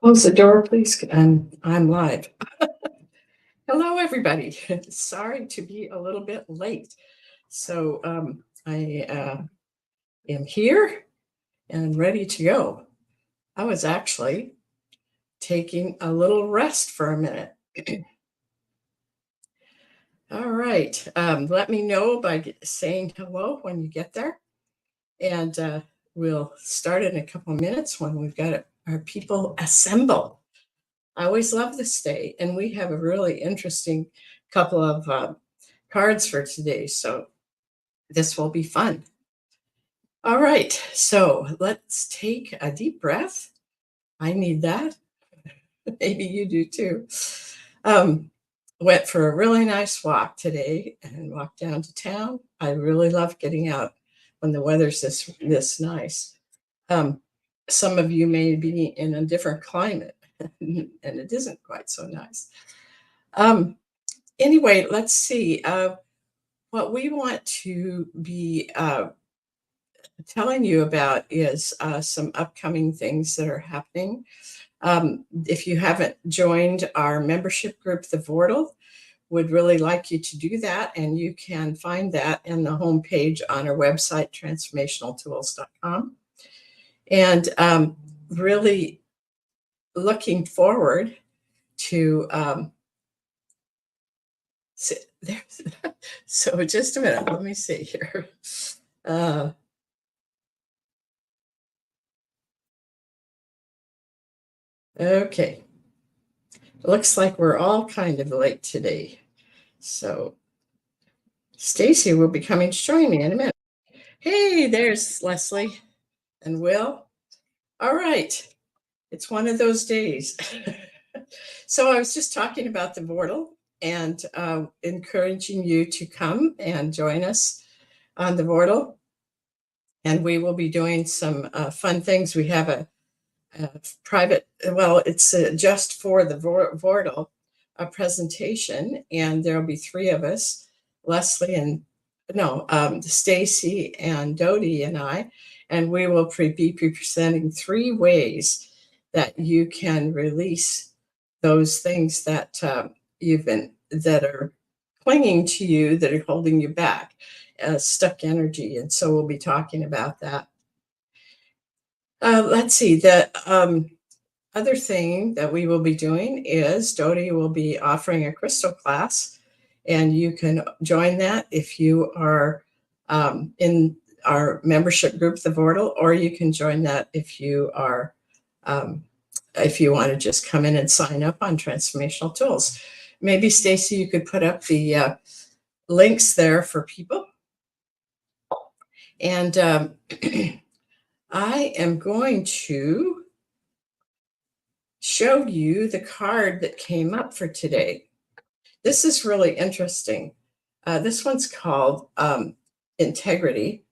Close the door, please. I'm live. Hello, everybody. Sorry to be a little bit late. I am here and ready to go. I was actually taking a little rest for a minute. All right. Let me know by saying hello when you get there. And we'll start in a couple of minutes when we've got our people assemble. I always love this day, and we have a really interesting couple of cards for today, so this will be fun. All right, so let's take a deep breath. I need that. Maybe you do too. Went for a really nice walk today and walked down to town. I really love getting out when the weather's this nice. Um, some of you may be in a different climate, and it isn't quite so nice. Anyway, let's see. What we want to be telling you about is some upcoming things that are happening. If you haven't joined our membership group, The Vortal, would really like you to do that. And you can find that in the homepage on our website, transformationaltools.com. And really looking forward to so just a minute, let me see here. Okay, looks like we're all kind of late today. So Stacy will be coming to join me in a minute. Hey, there's Leslie and Will. All right, it's one of those days. So I was just talking about the Vortal and encouraging you to come and join us on the Vortal. And we will be doing some fun things. We have a private, well, it's just for the Vortal, a presentation, and there'll be three of us, Leslie and, Stacy and Dodie and I, and we will be presenting 3 ways that you can release those things that that are clinging to you, that are holding you back, stuck energy. And so we'll be talking about that. Let's see, the other thing that we will be doing is Dodie will be offering a crystal class, and you can join that if you are in our membership group, The Vortal, or you can join that if you are if you want to just come in and sign up on Transformational Tools. Maybe, Stacy, you could put up the links there for people. And I am going to show you the card that came up for today. This is really interesting. This one's called Integrity.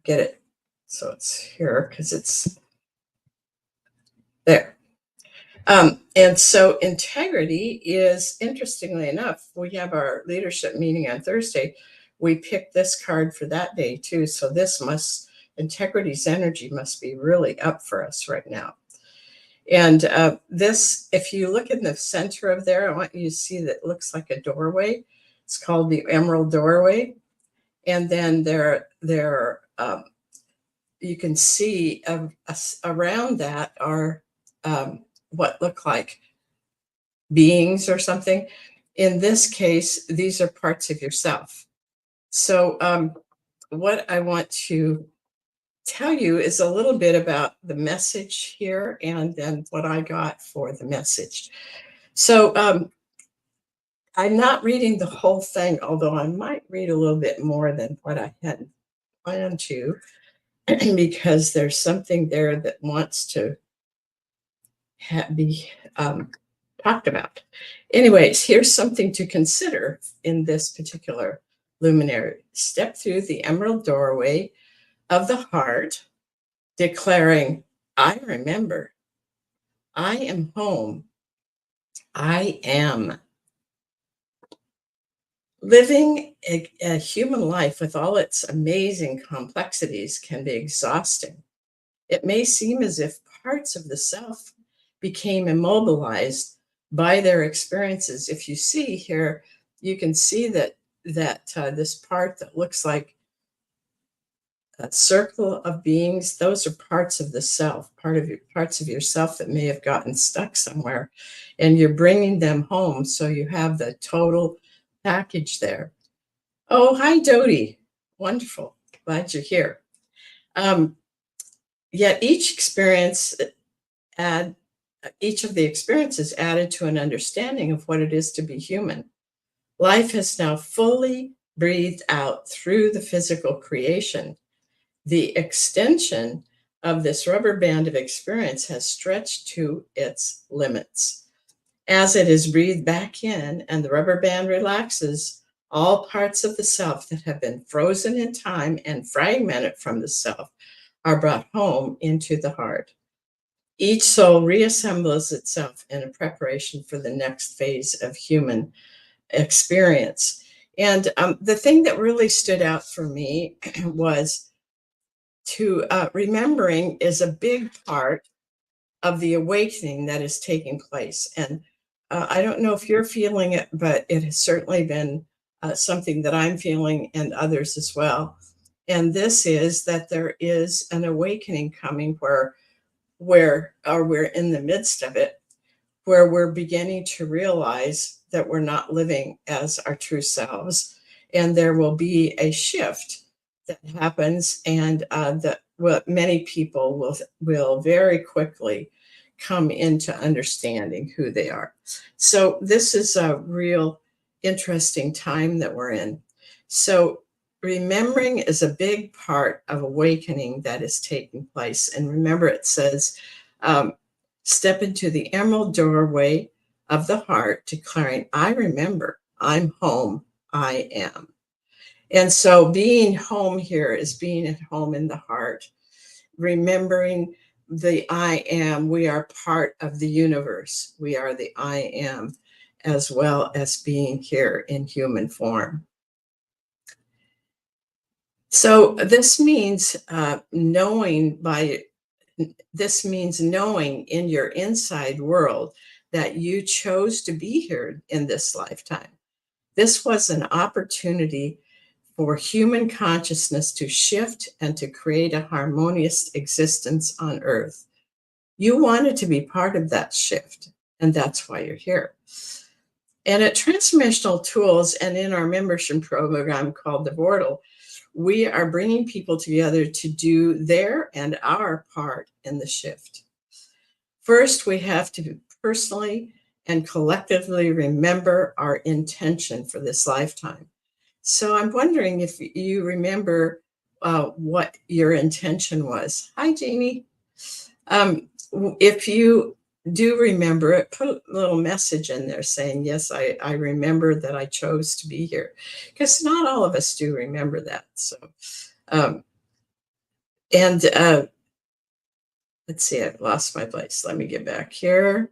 Get it? So it's here because it's there. And so integrity is, interestingly enough, we have our leadership meeting on Thursday. We picked this card for that day too. So integrity's energy must be really up for us right now. And this, if you look in the center of there, I want you to see that it looks like a doorway. It's called the Emerald Doorway. And then you can see around that are what look like beings or something. In this case, these are parts of yourself. So what I want to tell you is a little bit about the message here and then what I got for the message. So I'm not reading the whole thing, although I might read a little bit more than what I had planned to, because there's something there that wants to be talked about. Anyways, here's something to consider in this particular luminary. Step through the emerald doorway of the heart, declaring, I remember, I am home, I am. Living a human life with all its amazing complexities can be exhausting. It may seem as if parts of the self became immobilized by their experiences. If you see here, you can see that this part that looks like a circle of beings, those are parts of the self, parts of yourself that may have gotten stuck somewhere, and you're bringing them home. So you have the total package there. Oh, hi, Dodie. Wonderful. Glad you're here. Um, Yet add each of the experiences added to an understanding of what it is to be human. Life has now fully breathed out through the physical creation. The extension of this rubber band of experience has stretched to its limits. As it is breathed back in and the rubber band relaxes, all parts of the self that have been frozen in time and fragmented from the self are brought home into the heart. Each soul reassembles itself in a preparation for the next phase of human experience. And the thing that really stood out for me was to remembering is a big part of the awakening that is taking place. And I don't know if you're feeling it, but it has certainly been something that I'm feeling and others as well. And this is that there is an awakening coming where we're in the midst of it, where we're beginning to realize that we're not living as our true selves, and there will be a shift that happens, and that what many people will very quickly come into understanding who they are. So this is a real interesting time that we're in. So remembering is a big part of awakening that is taking place. And remember, it says, step into the emerald doorway of the heart, declaring, I remember, I'm home, I am. And so being home here is being at home in the heart, remembering the I am. We are part of the universe. We are the I am, as well as being here in human form. So this means knowing in your inside world that you chose to be here in this lifetime. This was an opportunity for human consciousness to shift and to create a harmonious existence on Earth. You wanted to be part of that shift, and that's why you're here. And at Transformational Tools and in our membership program called The Portal, we are bringing people together to do their and our part in the shift. First, we have to personally and collectively remember our intention for this lifetime. So I'm wondering if you remember what your intention was. Hi, Jamie. If you do remember it, put a little message in there saying, yes, I remember that I chose to be here. Because not all of us do remember that. So, let's see, I've lost my place. Let me get back here.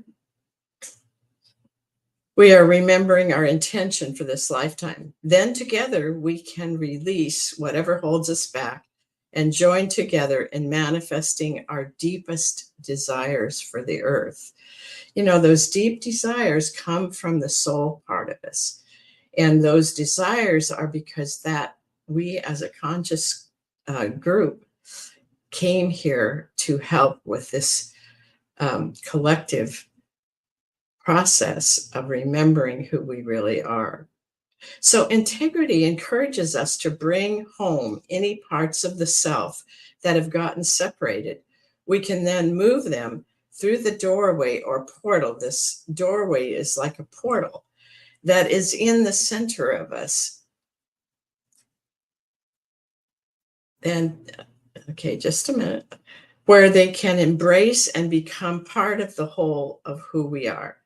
We are remembering our intention for this lifetime. Then together we can release whatever holds us back and join together in manifesting our deepest desires for the earth. You know, those deep desires come from the soul part of us. And those desires are because that we as a conscious group came here to help with this collective process of remembering who we really are. So integrity encourages us to bring home any parts of the self that have gotten separated. We can then move them through the doorway or portal. This doorway is like a portal that is in the center of us. And okay, just a minute, where they can embrace and become part of the whole of who we are.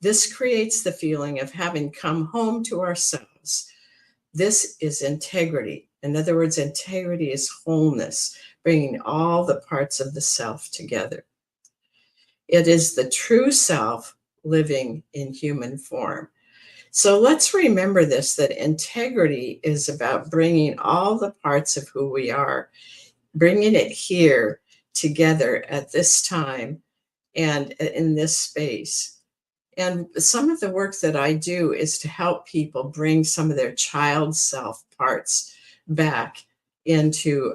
This creates the feeling of having come home to ourselves. This is integrity. In other words, integrity is wholeness, bringing all the parts of the self together. It is the true self living in human form. So let's remember this, that integrity is about bringing all the parts of who we are, bringing it here together at this time and in this space. And some of the work that I do is to help people bring some of their child self parts back into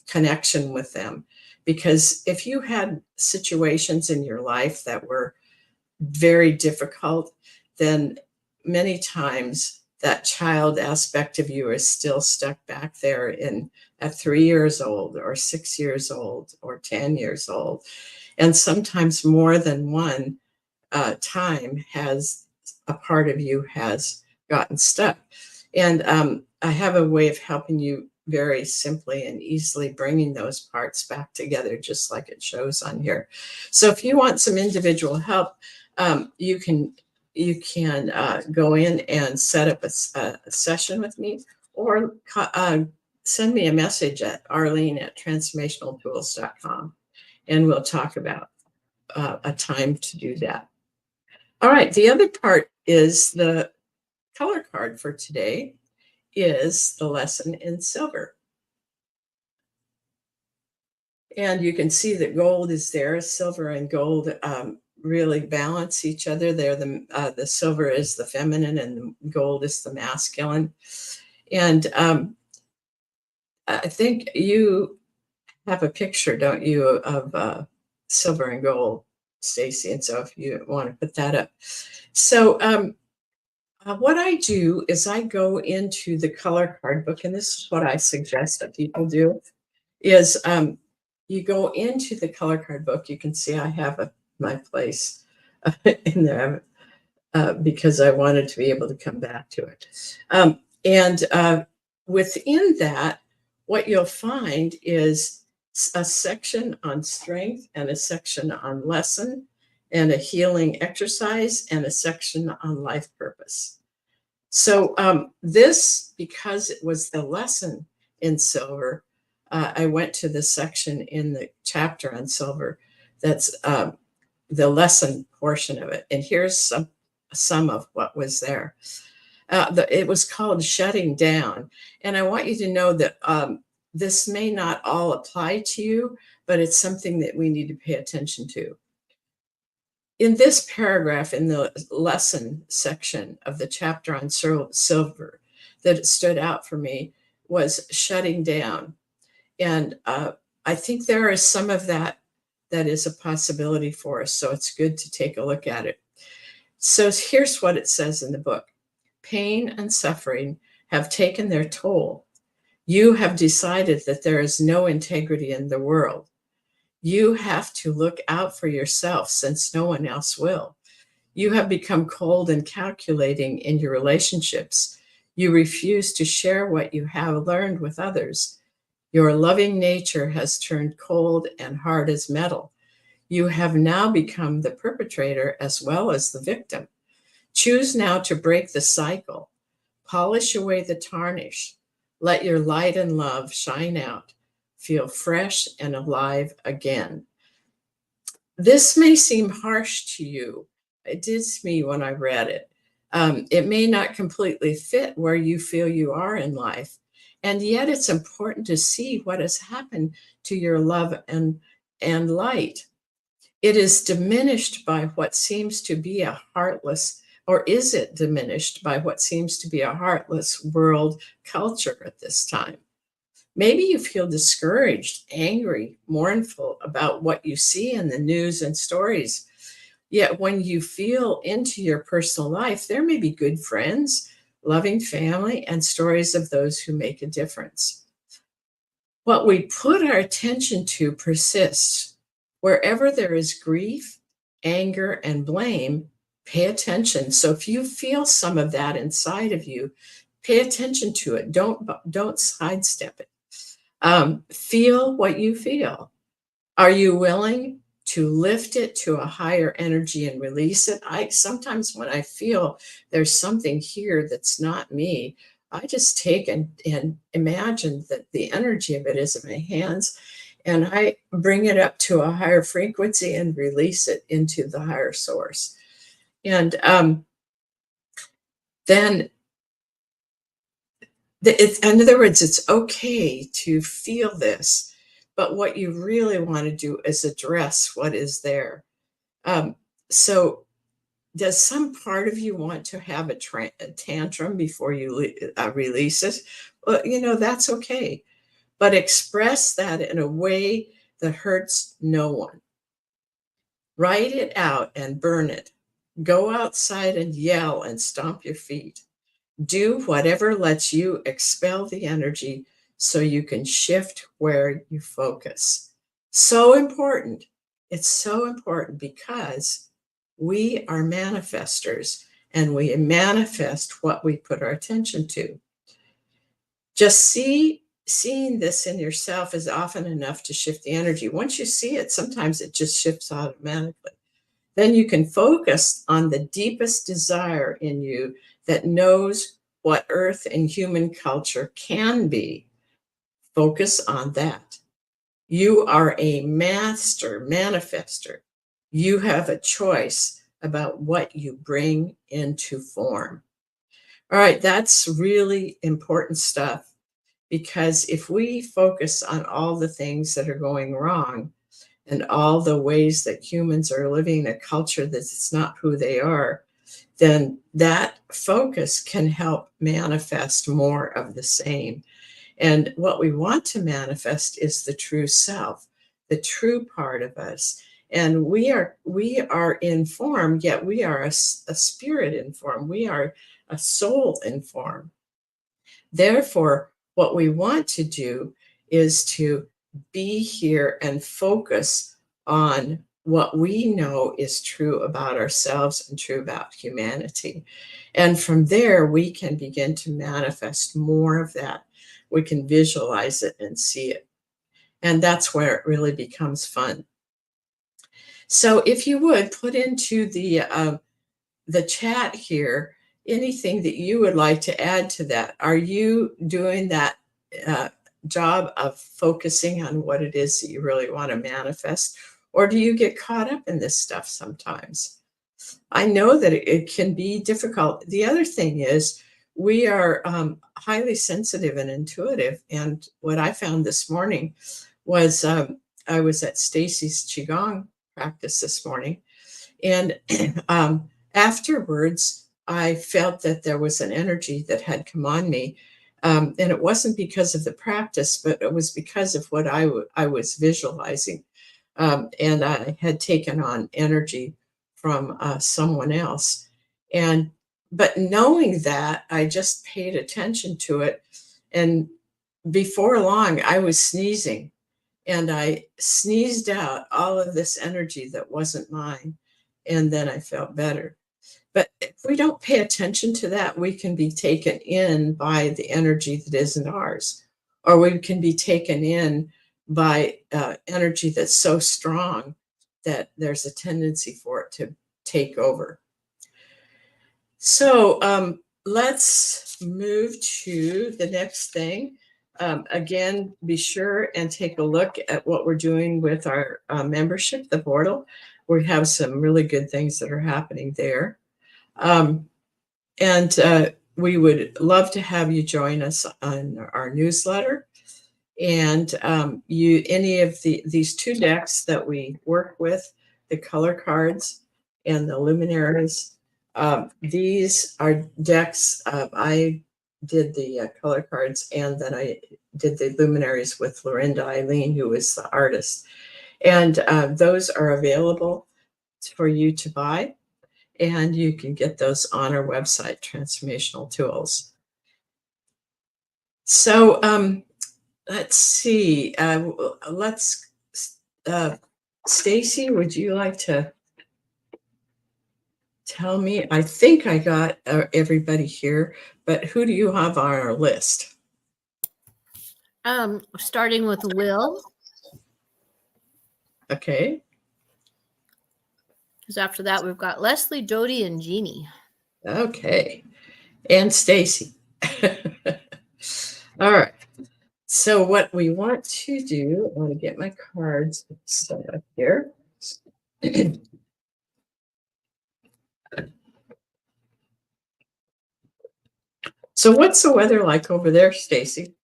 connection with them. Because if you had situations in your life that were very difficult, then many times that child aspect of you is still stuck back there in at 3 years old or 6 years old or 10 years old. And sometimes more than one time has a part of you has gotten stuck. And I have a way of helping you very simply and easily bringing those parts back together, just like it shows on here. So if you want some individual help, you can go in and set up a session with me, or send me a message at arlene@transformationaltools.com, and we'll talk about a time to do that. All right, the other part is the color card for today is the lesson in silver. And you can see that gold is there. Silver and gold really balance each other. They're the silver is the feminine and the gold is the masculine. And I think you have a picture, don't you, of silver and gold, Stacy? And so if you want to put that up. So what I do is I go into the color card book, and this is what I suggest that people do, is you go into the color card book. You can see I have my place in there because I wanted to be able to come back to it. And within that, what you'll find is a section on strength and a section on lesson and a healing exercise and a section on life purpose. So this, because it was the lesson in silver, I went to the section in the chapter on silver that's the lesson portion of it. And here's some of what was there. It was called Shutting Down. And I want you to know that this may not all apply to you, but it's something that we need to pay attention to. In this paragraph, in the lesson section of the chapter on silver, that stood out for me was shutting down. And I think there is some of that is a possibility for us. So it's good to take a look at it. So here's what it says in the book. Pain and suffering have taken their toll. You have decided that there is no integrity in the world. You have to look out for yourself since no one else will. You have become cold and calculating in your relationships. You refuse to share what you have learned with others. Your loving nature has turned cold and hard as metal. You have now become the perpetrator as well as the victim. Choose now to break the cycle. Polish away the tarnish. Let your light and love shine out. Feel fresh and alive again. This may seem harsh to you. It did to me when I read it. It may not completely fit where you feel you are in life. And yet it's important to see what has happened to your love and light. It is diminished by what seems to be a heartless, or is it diminished by what seems to be a heartless world culture at this time? Maybe you feel discouraged, angry, mournful about what you see in the news and stories. Yet when you feel into your personal life, there may be good friends, loving family, and stories of those who make a difference. What we put our attention to persists. Wherever there is grief, anger, and blame, pay attention. So if you feel some of that inside of you, pay attention to it. Don't sidestep it. Feel what you feel. Are you willing to lift it to a higher energy and release it? Sometimes when I feel there's something here that's not me, I just take and imagine that the energy of it is in my hands, and I bring it up to a higher frequency and release it into the higher source. And then in other words, it's okay to feel this, but what you really want to do is address what is there. So does some part of you want to have a tantrum before you release it? Well, that's okay. But express that in a way that hurts no one. Write it out and burn it. Go outside and yell and stomp your feet. Do whatever lets you expel the energy so you can shift where you focus. So important. It's so important because we are manifestors and we manifest what we put our attention to. Just seeing this in yourself is often enough to shift the energy. Once you see it, sometimes it just shifts automatically. Then you can focus on the deepest desire in you that knows what earth and human culture can be. Focus on that. You are a master manifester. You have a choice about what you bring into form. All right, that's really important stuff because if we focus on all the things that are going wrong and all the ways that humans are living a culture that's not who they are, then that focus can help manifest more of the same. And what we want to manifest is the true self, the true part of us. And we are in form, yet we are a spirit in form. We are a soul in form. Therefore, what we want to do is to be here and focus on what we know is true about ourselves and true about humanity. And from there, we can begin to manifest more of that. We can visualize it and see it. And that's where it really becomes fun. So if you would put into the chat here anything that you would like to add to that. Are you doing that job of focusing on what it is that you really want to manifest? Or do you get caught up in this stuff sometimes? I know that it can be difficult. The other thing is, we are highly sensitive and intuitive. And what I found this morning was I was at Stacy's Qigong practice this morning. And afterwards, I felt that there was an energy that had come on me. And it wasn't because of the practice, but it was because of what I was visualizing. And I had taken on energy from someone else. But knowing that, I just paid attention to it. And before long, I was sneezing. And I sneezed out all of this energy that wasn't mine. And then I felt better. But if we don't pay attention to that, we can be taken in by the energy that isn't ours, or we can be taken in by energy that's so strong that there's a tendency for it to take over. So let's move to the next thing. Again, be sure and take a look at what we're doing with our membership, the portal. We have some really good things that are happening there. And we would love to have you join us on our newsletter. And any of these two decks that we work with, the color cards and the luminaries, these are decks. I did the color cards, and then I did the luminaries with Lorinda Eileen, who is the artist. And those are available for you to buy. And you can get those on our website, Transformational Tools. So let's see. Stacy, would you like to tell me? I think I got everybody here, but who do you have on our list? Starting with Will. Okay. Because after that, we've got Leslie, Jody, and Jeannie. Okay. And Stacy. All right. So what we want to do, I want to get my cards set up here. So what's the weather like over there, Stacy?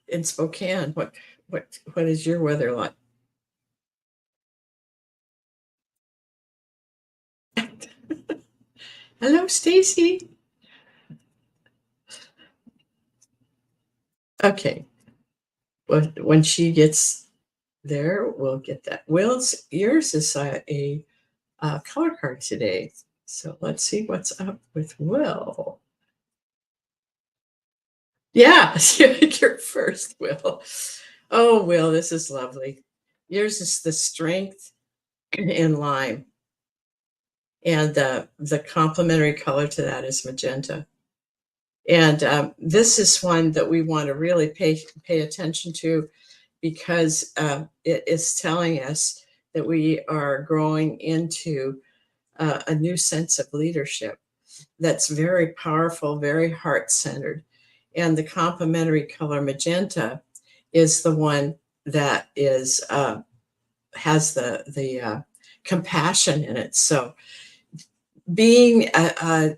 In Spokane, what is your weather like? Hello, Stacy. Okay. Well, when she gets there, we'll get that. Yours is a color card today. So let's see what's up with Will. Yeah, you're first, Will. Oh, Will, this is lovely. Yours is the strength in lime, and the complementary color to that is magenta. And this is one that we want to really pay attention to because it is telling us that we are growing into a new sense of leadership that's very powerful, very heart centered. And the complementary color magenta is the one that is has the compassion in it. So being a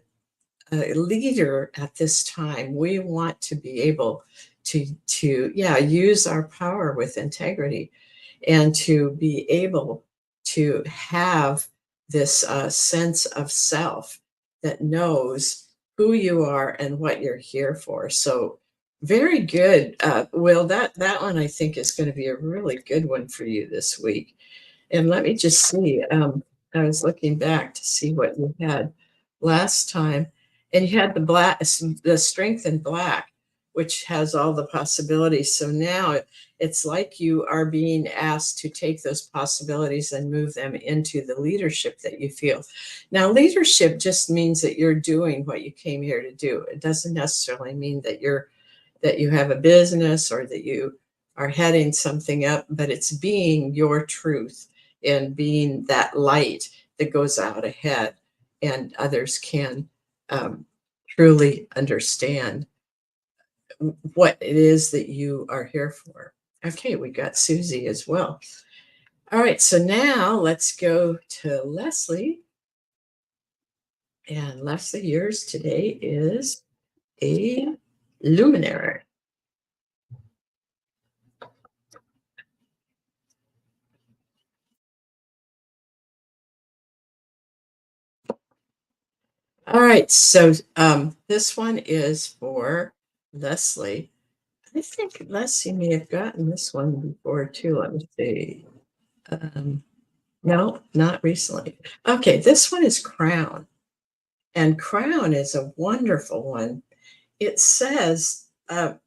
leader at this time, we want to be able to use our power with integrity and to be able to have this sense of self that knows who you are and what you're here for. So very good, Will. That one I think is going to be a really good one for you this week. And let me just see. I was looking back to see what you had last time, and you had the strength in black, which has all the possibilities. So now it's like you are being asked to take those possibilities and move them into the leadership that you feel. Now, leadership just means that you're doing what you came here to do. It doesn't necessarily mean that you have a business or that you are heading something up, but it's being your truth and being that light that goes out ahead and others can um, truly understand what it is that you are here for. Okay, we got Susie as well. All right, so now let's go to Leslie. And Leslie, yours today is a luminary. All right, so this one is for Leslie. I think Leslie may have gotten this one before too. Let me see. No, not recently. Okay, this one is Crown, and Crown is a wonderful one. It says, "Are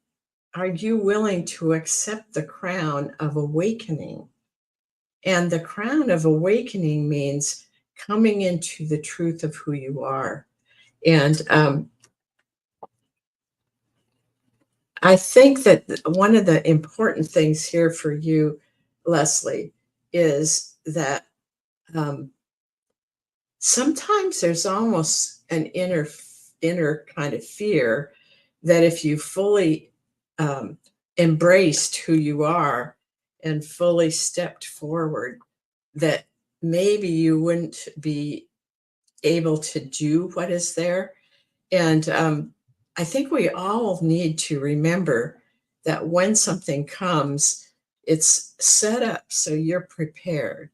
you willing to accept the crown of awakening?" And the crown of awakening means coming into the truth of who you are. And I think that one of the important things here for you, Leslie, is that um, sometimes there's almost an inner kind of fear that if you fully um, embraced who you are and fully stepped forward, that maybe you wouldn't be able to do what is there. And I think we all need to remember that when something comes, it's set up so you're prepared.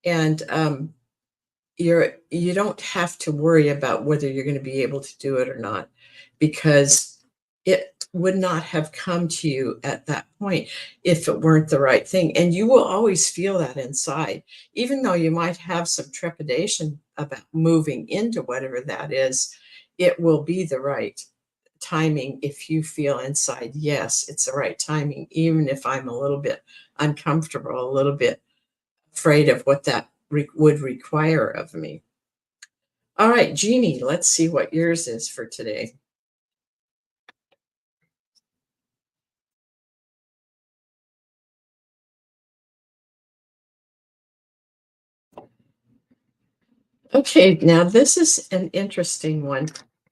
And you don't have to worry about whether you're going to be able to do it or not, because it would not have come to you at that point if it weren't the right thing. And you will always feel that inside, even though you might have some trepidation about moving into whatever that is. It will be the right timing if you feel inside, yes, it's the right timing, even if I'm a little bit uncomfortable, a little bit afraid of what that would require of me. All right, Jeannie, let's see what yours is for today. Okay, now this is an interesting one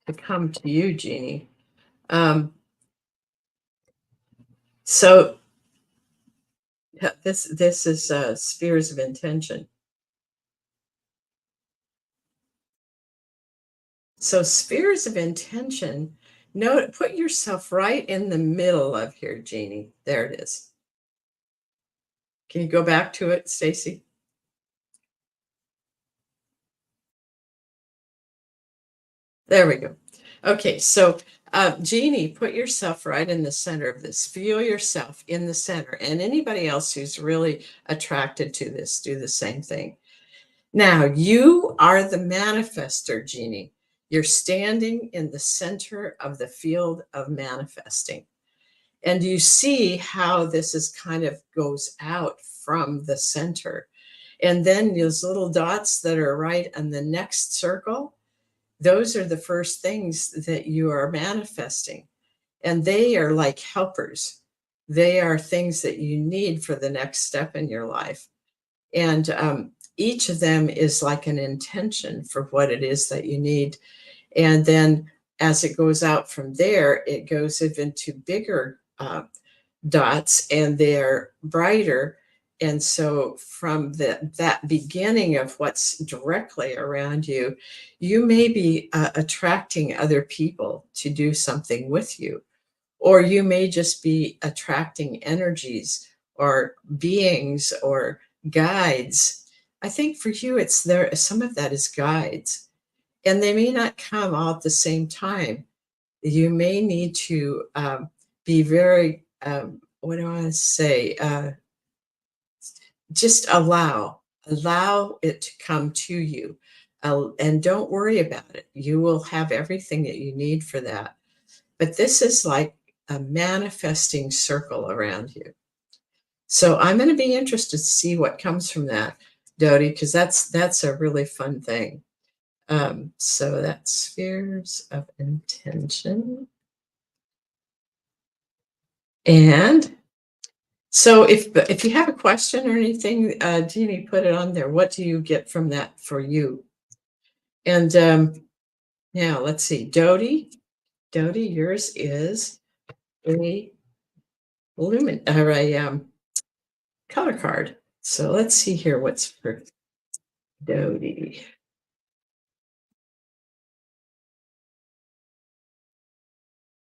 to come to you, Jeannie. Um, so this is spheres of intention. So spheres of intention, note, put yourself right in the middle of here, Jeannie. There it is. Can you go back to it, Stacy? There we go. Okay, so Jeannie, put yourself right in the center of this. Feel yourself in the center. And anybody else who's really attracted to this, do the same thing. Now, you are the manifester, Jeannie. You're standing in the center of the field of manifesting. And you see how this is kind of goes out from the center. And then those little dots that are right in the next circle, those are the first things that you are manifesting. And they are like helpers. They are things that you need for the next step in your life. And each of them is like an intention for what it is that you need. And then as it goes out from there, it goes into bigger dots and they're brighter. And so from that beginning of what's directly around you, you may be attracting other people to do something with you, or you may just be attracting energies or beings or guides. I think for you, it's there, some of that is guides, and they may not come all at the same time. You may need to be very, what do I want to say? Just allow it to come to you. And don't worry about it. You will have everything that you need for that. But this is like a manifesting circle around you. So I'm going to be interested to see what comes from that, Dodie, because that's a really fun thing. So that's spheres of intention. And so if you have a question or anything, Jeannie, put it on there. What do you get from that for you? And now let's see, Dodie, yours is a color card. So let's see here what's for Dodie.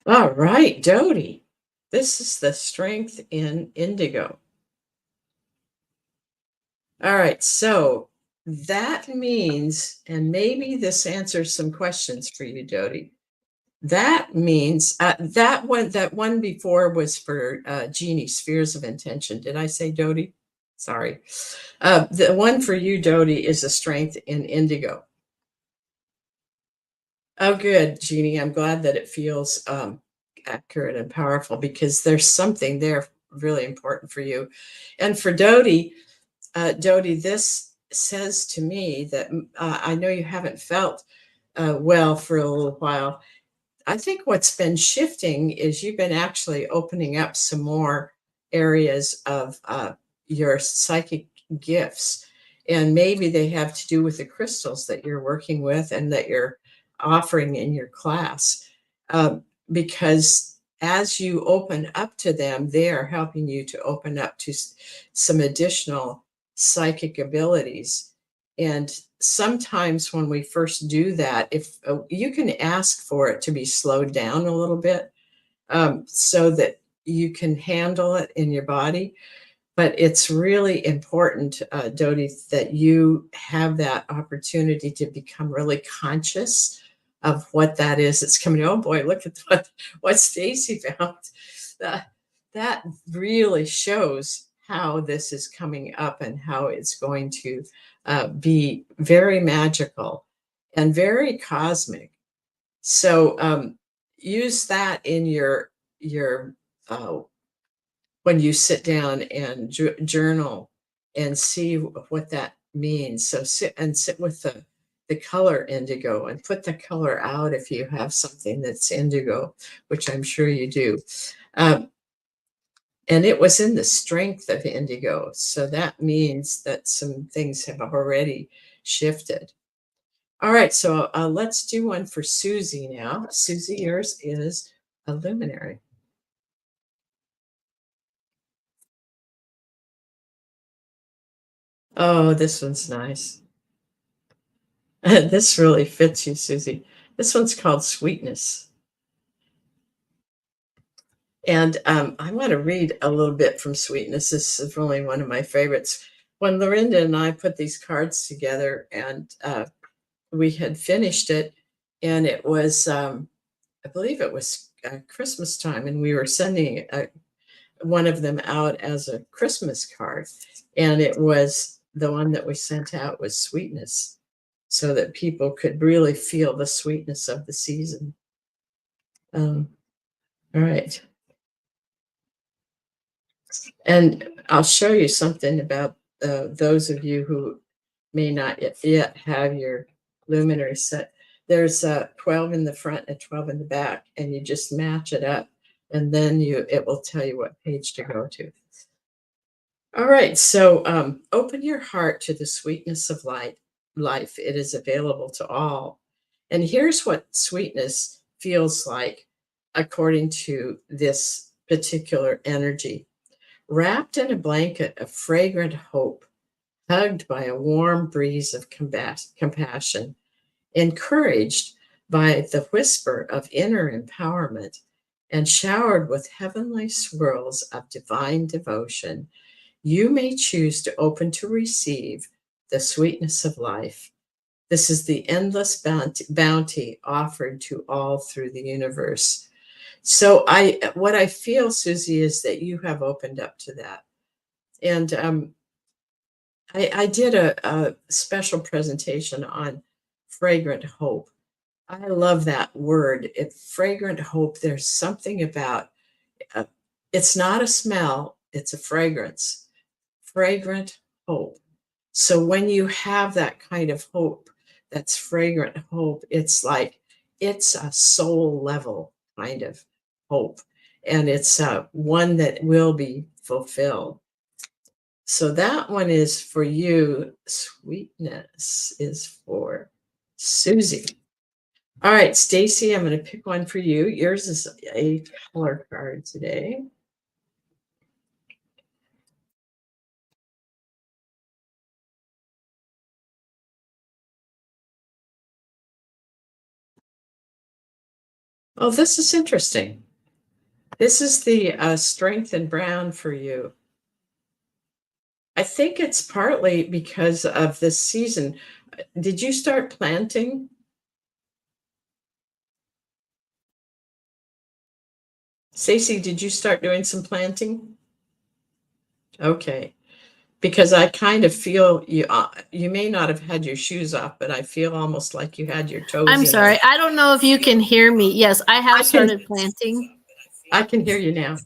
All right, Dodie. This is the strength in indigo. All right, so that means, and maybe this answers some questions for you, Dodie. That means that one before was for Jeannie, spheres of intention. Did I say Dodie? Sorry. The one for you, Dodie, is a strength in indigo. Oh, good, Jeannie. I'm glad that it feels accurate and powerful, because there's something there really important for you. And for Dodie, this says to me that I know you haven't felt well for a little while. I think what's been shifting is you've been actually opening up some more areas of your psychic gifts. And maybe they have to do with the crystals that you're working with and that you're offering in your class. Because as you open up to them, they are helping you to open up to some additional psychic abilities. And sometimes when we first do that, if you can ask for it to be slowed down a little bit, so that you can handle it in your body. But it's really important, Dodie, that you have that opportunity to become really conscious of what that is. It's coming. Oh boy, look at what Stacy found. That really shows how this is coming up and how it's going to be very magical and very cosmic. So use that in your when you sit down and journal and see what that means. So sit with the color indigo and put the color out if you have something that's indigo, which I'm sure you do. And it was in the strength of indigo. So that means that some things have already shifted. All right, so let's do one for Susie now. Susie, yours is a luminary. Oh, this one's nice. This really fits you, Susie. This one's called Sweetness. And I want to read a little bit from Sweetness. This is really one of my favorites. When Lorinda and I put these cards together and we had finished it, and it was, I believe it was Christmas time, and we were sending one of them out as a Christmas card, and it was the one that we sent out was sweetness, so that people could really feel the sweetness of the season. All right. And I'll show you something about those of you who may not yet have your luminary set. There's 12 in the front and 12 in the back, and you just match it up, and then it will tell you what page to go to. All right, so open your heart to the sweetness of life. It is available to all. And here's what sweetness feels like according to this particular energy. Wrapped in a blanket of fragrant hope, hugged by a warm breeze of compassion, encouraged by the whisper of inner empowerment, and showered with heavenly swirls of divine devotion, you may choose to open to receive the sweetness of life. This is the endless bounty offered to all through the universe. So what I feel, Susie, is that you have opened up to that. And I did a special presentation on fragrant hope. I love that word. Fragrant hope. There's something about it's not a smell, it's a fragrance. Fragrant hope. So when you have that kind of hope, that's fragrant hope, it's like it's a soul level kind of hope. And it's one that will be fulfilled. So that one is for you. Sweetness is for Susie. All right, Stacy, I'm going to pick one for you. Yours is a color card today. Oh, this is interesting. This is the strength in brown for you. I think it's partly because of this season. Did you start planting? Stacey, did you start doing some planting? Okay. Because I kind of feel you may not have had your shoes off, but I feel almost like you had your toes I'm in sorry. I don't know if you can hear me. Yes, I have started planting. I can hear you now. I'm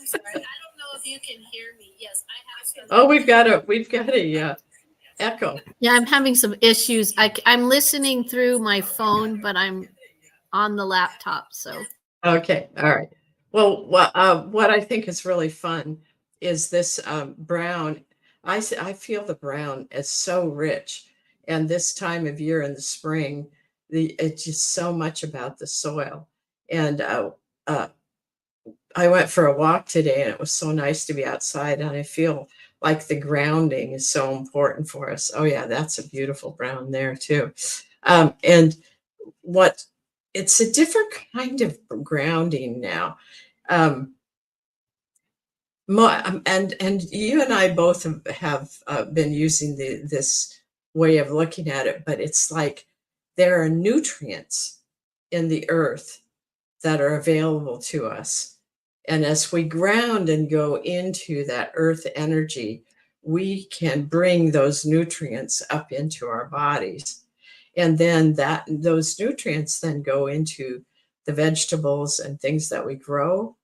sorry. I don't know if you can hear me. Yes, I have started. Oh, we've got a echo. Yeah, I'm having some issues. I'm listening through my phone, but I'm on the laptop. So Okay, all right. Well, what I think is really fun is this brown. I feel the brown is so rich, and this time of year in the spring, it's just so much about the soil. And I went for a walk today, and it was so nice to be outside, and I feel like the grounding is so important for us. Oh yeah, that's a beautiful brown there too. And what it's a different kind of grounding now. Um, and you and I both have been using this way of looking at it, but it's like there are nutrients in the earth that are available to us. And as we ground and go into that earth energy, we can bring those nutrients up into our bodies. And then those nutrients then go into the vegetables and things that we grow,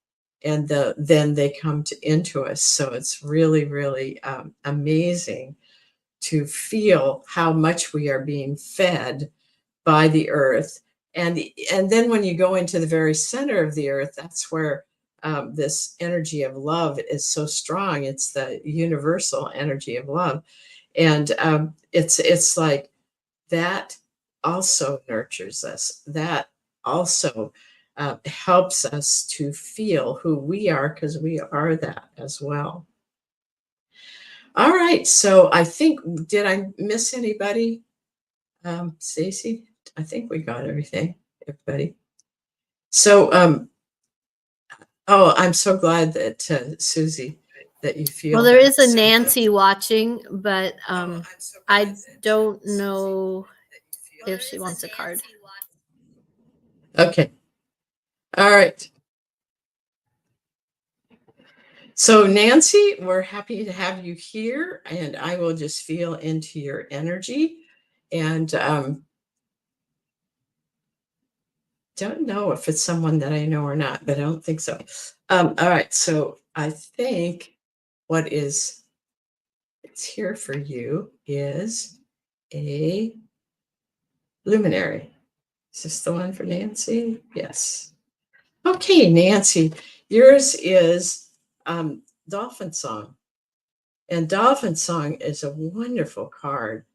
and then they come into us. So it's really, really amazing to feel how much we are being fed by the earth. And then when you go into the very center of the earth, that's where this energy of love is so strong. It's the universal energy of love, and it's like that also nurtures us. That also helps us to feel who we are, because we are that as well. All right. So I think, did I miss anybody? Stacy, I think we got everybody. So, oh, I'm so glad that Susie, that you feel. Well, there is a Nancy watching, but I don't know if she wants a card. Okay. All right. So, Nancy, we're happy to have you here, and I will just feel into your energy. And don't know if it's someone that I know or not, but I don't think so. All right. So, I think what is it's here for you is a luminary. Is this the one for Nancy? Yes. Okay, Nancy, yours is Dolphin Song. And Dolphin Song is a wonderful card.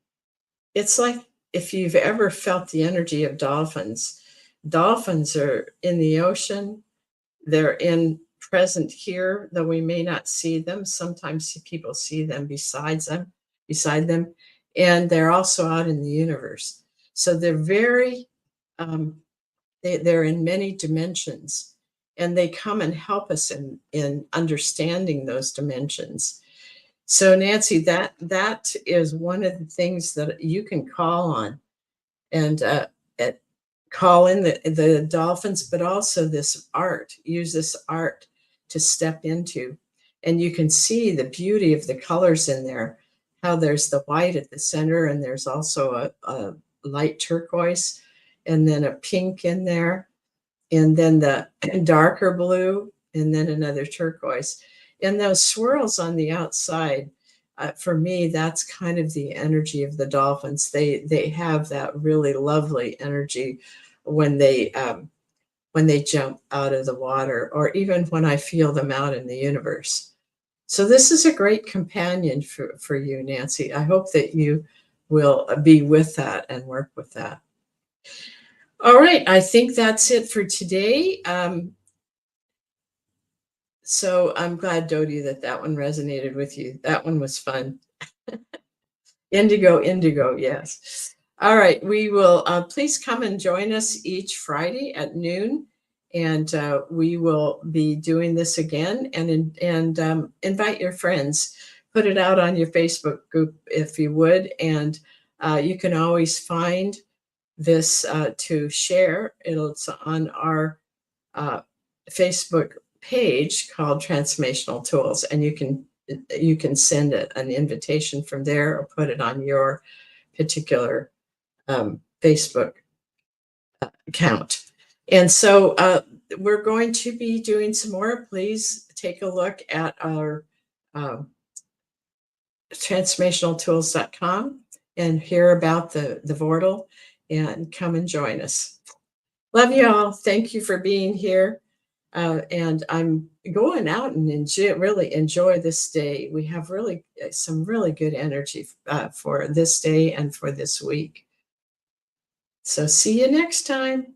It's like if you've ever felt the energy of dolphins. Dolphins are in the ocean. They're in present here, though we may not see them. Sometimes people see them beside them, and they're also out in the universe. So they're very um, they're in many dimensions, and they come and help us in understanding those dimensions. So Nancy, that is one of the things that you can call on, and call in the dolphins, but also this art. Use this art to step into, and you can see the beauty of the colors in there. How there's the white at the center, and there's also a light turquoise, and then a pink in there, and then the darker blue, and then another turquoise. And those swirls on the outside, for me, that's kind of the energy of the dolphins. They have that really lovely energy when they jump out of the water, or even when I feel them out in the universe. So this is a great companion for you, Nancy. I hope that you will be with that and work with that. All right, I think that's it for today. So I'm glad, Dodie, that one resonated with you. That one was fun. Indigo, yes. All right, we will please come and join us each Friday at noon, and we will be doing this again. And invite your friends. Put it out on your Facebook group if you would, and you can always find this to share. It's on our Facebook page called Transformational Tools, and you can send an invitation from there, or put it on your particular Facebook account. And so we're going to be doing some more. Please take a look at our transformationaltools.com and hear about the Vortal, and come and join us. Love you all. Thank you for being here. And I'm going out and really enjoy this day. We have really some really good energy for this day and for this week. So see you next time.